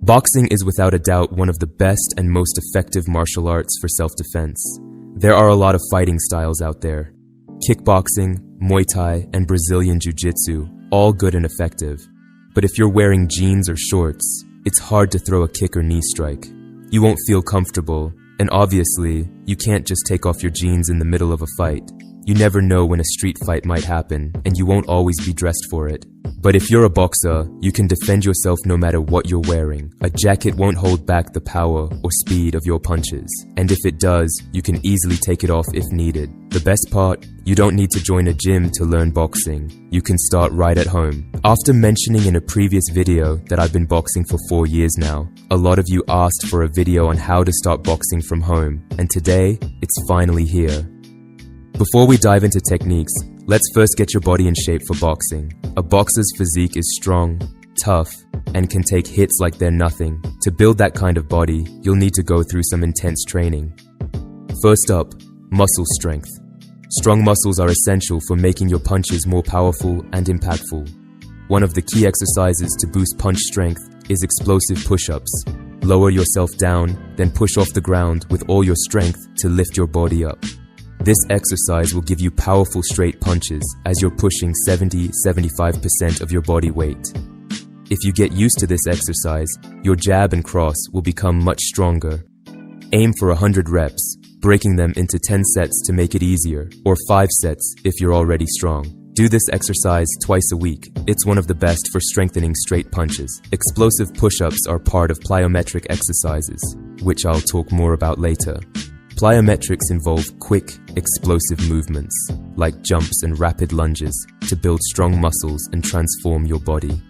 Boxing is without a doubt one of the best and most effective martial arts for self-defense. There are a lot of fighting styles out there. Kickboxing, Muay Thai, and Brazilian Jiu-Jitsu, all good and effective. But if you're wearing jeans or shorts, it's hard to throw a kick or knee strike. You won't feel comfortable, and obviously, you can't just take off your jeans in the middle of a fight. You never know when a street fight might happen, and you won't always be dressed for it. But if you're a boxer, you can defend yourself no matter what you're wearing. A jacket won't hold back the power or speed of your punches. And if it does, you can easily take it off if needed. The best part? You don't need to join a gym to learn boxing. You can start right at home. After mentioning in a previous video that I've been boxing for 4 years now, a lot of you asked for a video on how to start boxing from home, and today, it's finally here. Before we dive into techniques, let's first get your body in shape for boxing. A boxer's physique is strong, tough, and can take hits like they're nothing. To build that kind of body, you'll need to go through some intense training. First up, muscle strength. Strong muscles are essential for making your punches more powerful and impactful. One of the key exercises to boost punch strength is explosive push-ups. Lower yourself down, then push off the ground with all your strength to lift your body up. This exercise will give you powerful straight punches as you're pushing 70-75% of your body weight. If you get used to this exercise, your jab and cross will become much stronger. Aim for 100 reps, breaking them into 10 sets to make it easier, or 5 sets if you're already strong. Do this exercise twice a week. It's one of the best for strengthening straight punches. Explosive push-ups are part of plyometric exercises, which I'll talk more about later. Plyometrics involve quick, explosive movements, like jumps and rapid lunges, to build strong muscles and transform your body.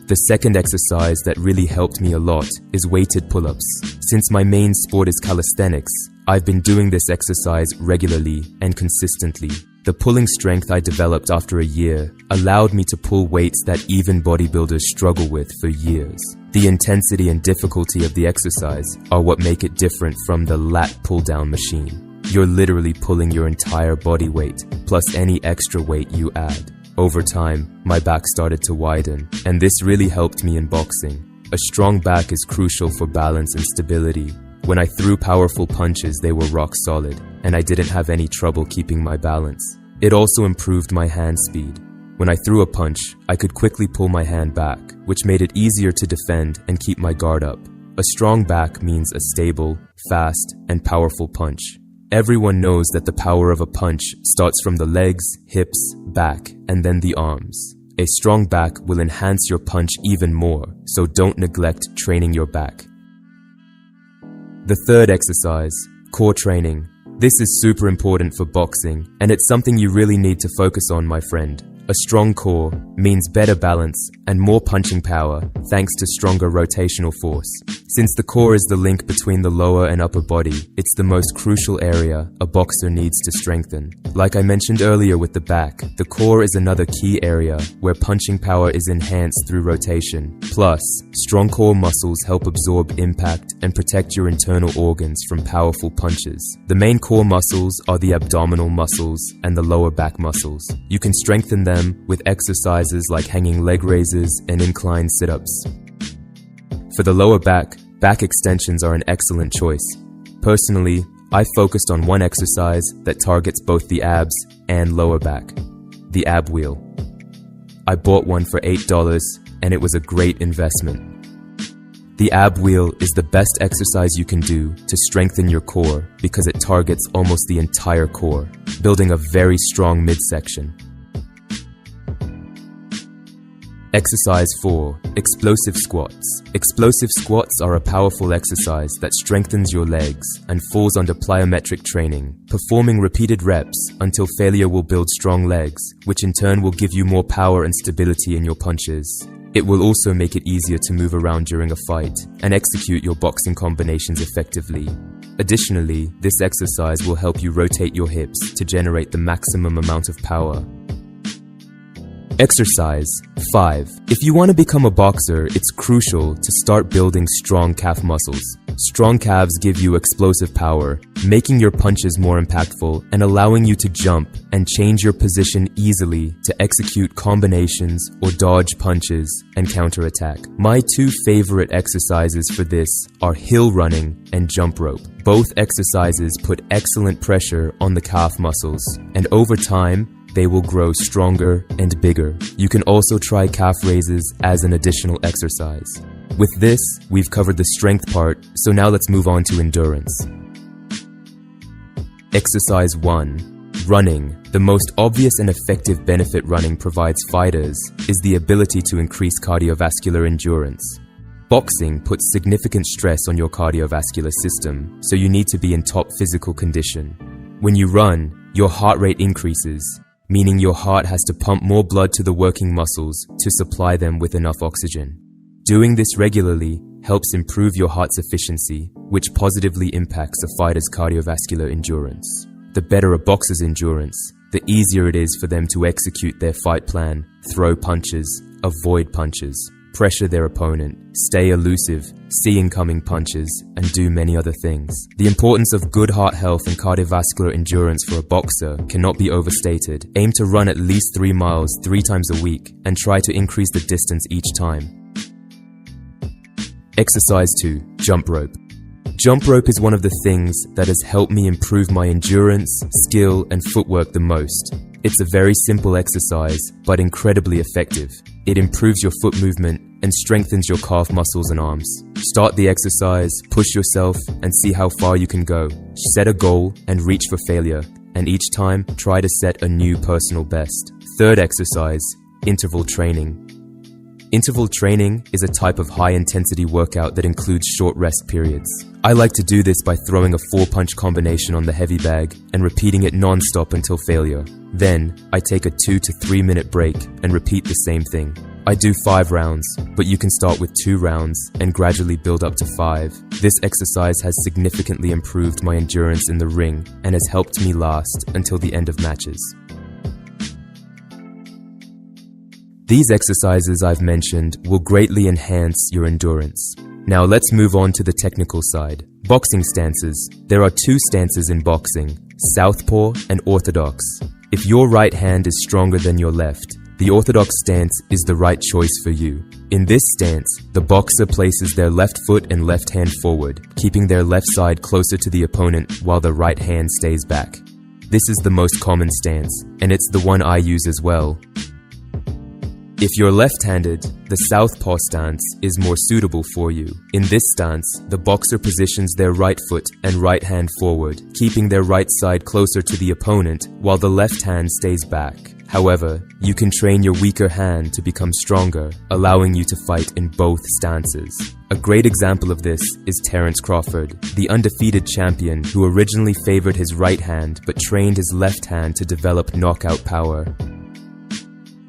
The second exercise that really helped me a lot is weighted pull-ups. Since my main sport is calisthenics, I've been doing this exercise regularly and consistently. The pulling strength I developed after a year allowed me to pull weights that even bodybuilders struggle with for years. The intensity and difficulty of the exercise are what make it different from the lat pull-down machine. You're literally pulling your entire body weight, plus any extra weight you add. Over time, my back started to widen, and this really helped me in boxing. A strong back is crucial for balance and stability. When I threw powerful punches, they were rock solid, and I didn't have any trouble keeping my balance. It also improved my hand speed. When I threw a punch, I could quickly pull my hand back, which made it easier to defend and keep my guard up. A strong back means a stable, fast, and powerful punch. Everyone knows that the power of a punch starts from the legs, hips, back, and then the arms. A strong back will enhance your punch even more, so don't neglect training your back. The third exercise, core training. This is super important for boxing, and it's something you really need to focus on, my friend. A strong core means better balance and more punching power thanks to stronger rotational force. Since the core is the link between the lower and upper body, it's the most crucial area a boxer needs to strengthen. Like I mentioned earlier with the back, the core is another key area where punching power is enhanced through rotation. Plus, strong core muscles help absorb impact and protect your internal organs from powerful punches. The main core muscles are the abdominal muscles and the lower back muscles. You can strengthen them with exercises like hanging leg raises and incline sit-ups. For the lower back, back extensions are an excellent choice. Personally, I focused on one exercise that targets both the abs and lower back, the ab wheel. I bought one for $8 and it was a great investment. The ab wheel is the best exercise you can do to strengthen your core because it targets almost the entire core, building a very strong midsection. Exercise 4. Explosive squats. Explosive squats are a powerful exercise that strengthens your legs and falls under plyometric training. Performing repeated reps until failure will build strong legs, which in turn will give you more power and stability in your punches. It will also make it easier to move around during a fight and execute your boxing combinations effectively. Additionally, this exercise will help you rotate your hips to generate the maximum amount of power. Exercise 5. If you want to become a boxer, it's crucial to start building strong calf muscles. Strong calves give you explosive power, making your punches more impactful and allowing you to jump and change your position easily to execute combinations or dodge punches and counterattack. My two favorite exercises for this are hill running and jump rope. Both exercises put excellent pressure on the calf muscles, and over time, they will grow stronger and bigger. You can also try calf raises as an additional exercise. With this, we've covered the strength part, so now let's move on to endurance. Exercise 1. Running. The most obvious and effective benefit running provides fighters is the ability to increase cardiovascular endurance. Boxing puts significant stress on your cardiovascular system, so you need to be in top physical condition. When you run, your heart rate increases, meaning your heart has to pump more blood to the working muscles to supply them with enough oxygen. Doing this regularly helps improve your heart's efficiency, which positively impacts a fighter's cardiovascular endurance. The better a boxer's endurance, the easier it is for them to execute their fight plan, throw punches, avoid punches, pressure their opponent, stay elusive, see incoming punches, and do many other things. The importance of good heart health and cardiovascular endurance for a boxer cannot be overstated. Aim to run at least 3 miles 3 times a week and try to increase the distance each time. Exercise 2. Jump rope. Jump rope is one of the things that has helped me improve my endurance, skill, and footwork the most. It's a very simple exercise, but incredibly effective. It improves your foot movement and strengthens your calf muscles and arms. Start the exercise, push yourself, and see how far you can go. Set a goal and reach for failure, and each time, try to set a new personal best. Third exercise, interval training. Interval training is a type of high-intensity workout that includes short rest periods. I like to do this by throwing a 4-punch combination on the heavy bag and repeating it non-stop until failure. Then, I take a 2 to 3 minute break and repeat the same thing. I do 5 rounds, but you can start with 2 rounds and gradually build up to 5. This exercise has significantly improved my endurance in the ring and has helped me last until the end of matches. These exercises I've mentioned will greatly enhance your endurance. Now let's move on to the technical side. Boxing stances. There are 2 stances in boxing, southpaw and orthodox. If your right hand is stronger than your left, the orthodox stance is the right choice for you. In this stance, the boxer places their left foot and left hand forward, keeping their left side closer to the opponent while the right hand stays back. This is the most common stance, and it's the one I use as well. If you're left-handed, the southpaw stance is more suitable for you. In this stance, the boxer positions their right foot and right hand forward, keeping their right side closer to the opponent while the left hand stays back. However, you can train your weaker hand to become stronger, allowing you to fight in both stances. A great example of this is Terence Crawford, the undefeated champion who originally favored his right hand but trained his left hand to develop knockout power.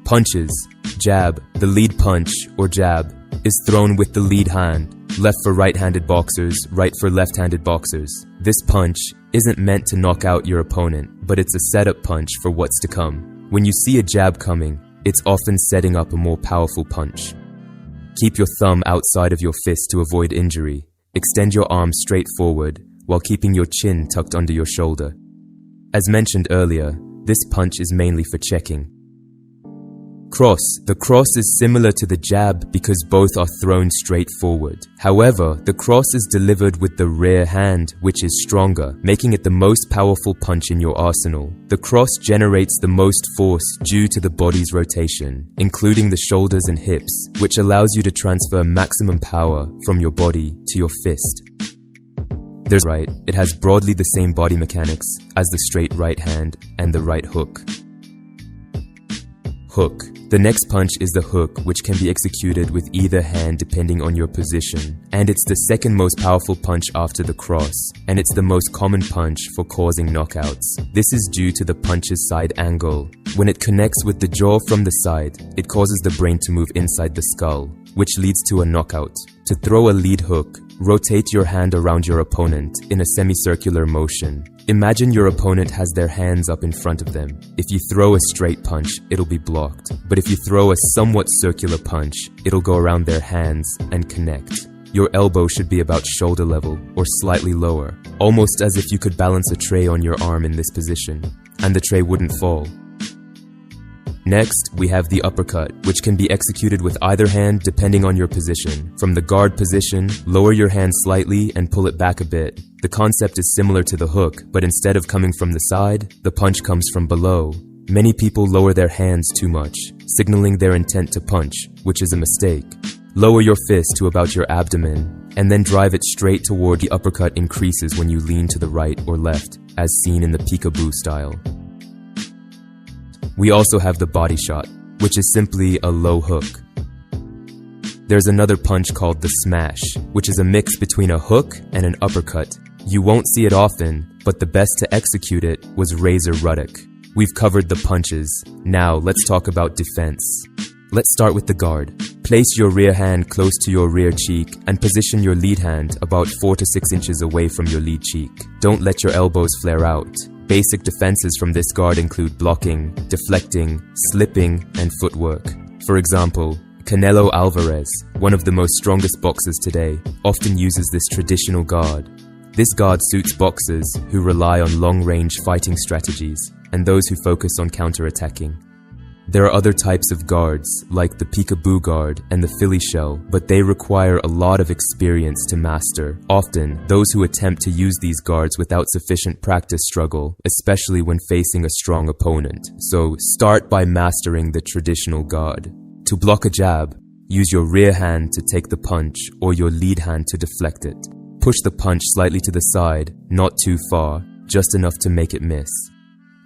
Punches. Jab. The lead punch, or jab, is thrown with the lead hand. Left for right-handed boxers, right for left-handed boxers. This punch isn't meant to knock out your opponent, but it's a setup punch for what's to come. When you see a jab coming, it's often setting up a more powerful punch. Keep your thumb outside of your fist to avoid injury. Extend your arm straight forward while keeping your chin tucked under your shoulder. As mentioned earlier, this punch is mainly for checking. Cross. The cross is similar to the jab because both are thrown straight forward. However, the cross is delivered with the rear hand, which is stronger, making it the most powerful punch in your arsenal. The cross generates the most force due to the body's rotation, including the shoulders and hips, which allows you to transfer maximum power from your body to your fist. There's right. It has broadly the same body mechanics as the straight right hand and the right hook. Hook. The next punch is the hook, which can be executed with either hand depending on your position. And it's the second most powerful punch after the cross, and it's the most common punch for causing knockouts. This is due to the punch's side angle. When it connects with the jaw from the side, it causes the brain to move inside the skull, which leads to a knockout. To throw a lead hook, rotate your hand around your opponent in a semicircular motion. Imagine your opponent has their hands up in front of them. If you throw a straight punch, it'll be blocked. But if you throw a somewhat circular punch, it'll go around their hands and connect. Your elbow should be about shoulder level or slightly lower, almost as if you could balance a tray on your arm in this position, and the tray wouldn't fall. Next, we have the uppercut, which can be executed with either hand depending on your position. From the guard position, lower your hand slightly and pull it back a bit. The concept is similar to the hook, but instead of coming from the side, the punch comes from below. Many people lower their hands too much, signaling their intent to punch, which is a mistake. Lower your fist to about your abdomen, and then drive it straight toward the uppercut increases when you lean to the right or left, as seen in the peekaboo style. We also have the body shot, which is simply a low hook. There's another punch called the smash, which is a mix between a hook and an uppercut. You won't see it often, but the best to execute it was Razor Ruddock. We've covered the punches. Now let's talk about defense. Let's start with the guard. Place your rear hand close to your rear cheek and position your lead hand about 4 to 6 inches away from your lead cheek. Don't let your elbows flare out. Basic defenses from this guard include blocking, deflecting, slipping, and footwork. For example, Canelo Alvarez, one of the most strongest boxers today, often uses this traditional guard. This guard suits boxers who rely on long-range fighting strategies and those who focus on counter-attacking. There are other types of guards, like the peekaboo guard and the Philly shell, but they require a lot of experience to master. Often, those who attempt to use these guards without sufficient practice struggle, especially when facing a strong opponent. So, start by mastering the traditional guard. To block a jab, use your rear hand to take the punch or your lead hand to deflect it. Push the punch slightly to the side, not too far, just enough to make it miss.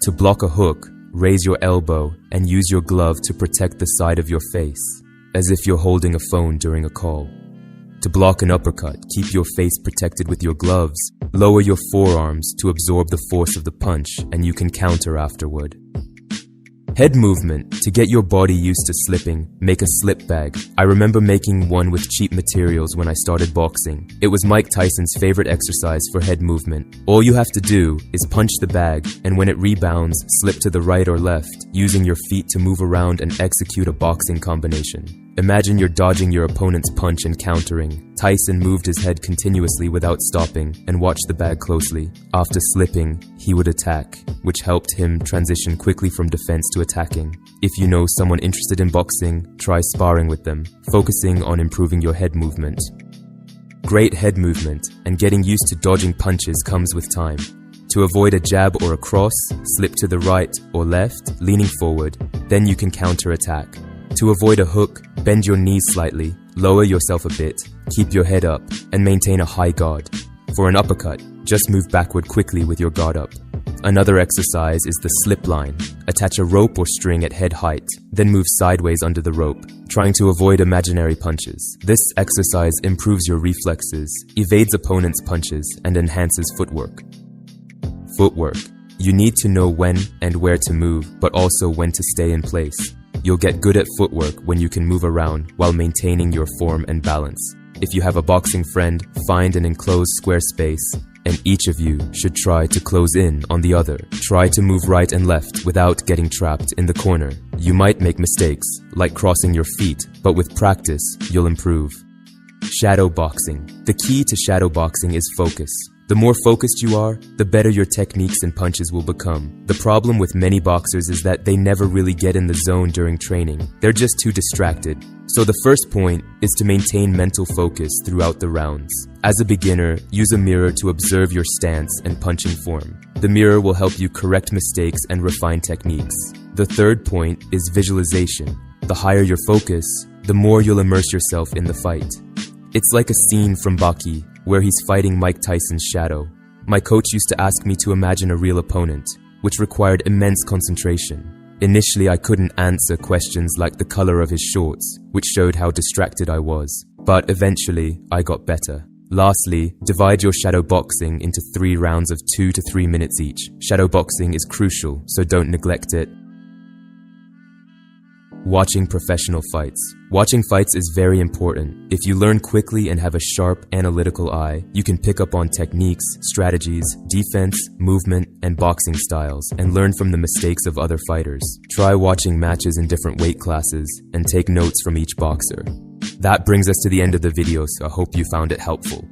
To block a hook, raise your elbow and use your glove to protect the side of your face, as if you're holding a phone during a call. To block an uppercut, keep your face protected with your gloves. Lower your forearms to absorb the force of the punch, and you can counter afterward. Head movement. To get your body used to slipping, make a slip bag. I remember making one with cheap materials when I started boxing. It was Mike Tyson's favorite exercise for head movement. All you have to do is punch the bag, and when it rebounds, slip to the right or left, using your feet to move around and execute a boxing combination. Imagine you're dodging your opponent's punch and countering. Tyson moved his head continuously without stopping and watched the bag closely. After slipping, he would attack, which helped him transition quickly from defense to attacking. If you know someone interested in boxing, try sparring with them, focusing on improving your head movement. Great head movement and getting used to dodging punches comes with time. To avoid a jab or a cross, slip to the right or left, leaning forward, then you can counter-attack. To avoid a hook, bend your knees slightly, lower yourself a bit, keep your head up, and maintain a high guard. For an uppercut, just move backward quickly with your guard up. Another exercise is the slip line. Attach a rope or string at head height, then move sideways under the rope, trying to avoid imaginary punches. This exercise improves your reflexes, evades opponents' punches, and enhances footwork. Footwork. You need to know when and where to move, but also when to stay in place. You'll get good at footwork when you can move around while maintaining your form and balance. If you have a boxing friend, find an enclosed square space, and each of you should try to close in on the other. Try to move right and left without getting trapped in the corner. You might make mistakes, like crossing your feet, but with practice, you'll improve. Shadow boxing. The key to shadow boxing is focus. The more focused you are, the better your techniques and punches will become. The problem with many boxers is that they never really get in the zone during training. They're just too distracted. So the first point is to maintain mental focus throughout the rounds. As a beginner, use a mirror to observe your stance and punching form. The mirror will help you correct mistakes and refine techniques. The third point is visualization. The higher your focus, the more you'll immerse yourself in the fight. It's like a scene from Baki, where he's fighting Mike Tyson's shadow. My coach used to ask me to imagine a real opponent, which required immense concentration. Initially, I couldn't answer questions like the color of his shorts, which showed how distracted I was. But eventually, I got better. Lastly, divide your shadow boxing into 3 rounds of 2 to 3 minutes each. Shadow boxing is crucial, so don't neglect it. Watching professional fights. Watching fights is very important. If you learn quickly and have a sharp, analytical eye, you can pick up on techniques, strategies, defense, movement, and boxing styles, and learn from the mistakes of other fighters. Try watching matches in different weight classes, and take notes from each boxer. That brings us to the end of the video, so I hope you found it helpful.